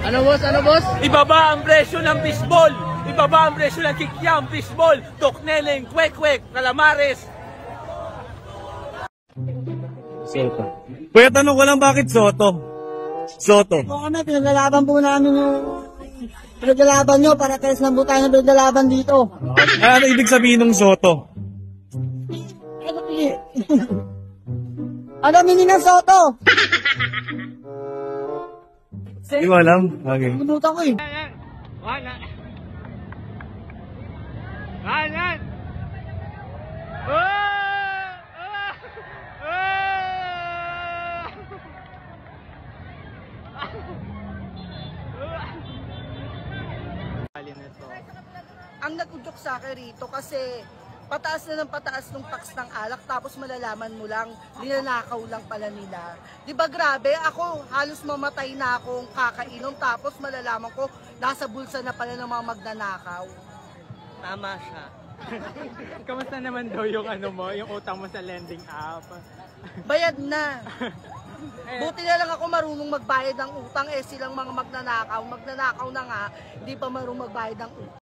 Ano boss? Ano boss? Ibaba ang presyo ng fishball. Ibaba ang presyo ng kikiam, fishball, tokneleng, kwek-kwek, calamares. Soto. Kuya, tanong ko lang bakit Soto? Soto. Po kami, pinaglalaban po namin yung pinaglalaban nyo para test lang po tayo ng pinaglalaban dito. Ano ibig sabihin ng Soto? Ano meaning ng Soto? Hindi ko alam. Okay. Minuta ko eh. Ang nag-udyok sa akin rito kasi pataas na ng pataas ng tax ng alak tapos malalaman mo lang, ninanakaw lang pala nila. Di ba grabe? Ako halos mamatay na akong kakainom tapos malalaman ko nasa bulsa na pala ng mga magnanakaw. Tama siya. Kamusta naman daw yung yung utang mo sa lending app? Bayad na. Buti na lang ako marunong magbayad ng utang silang mga magnanakaw na nga, hindi pa marunong magbayad ng utang.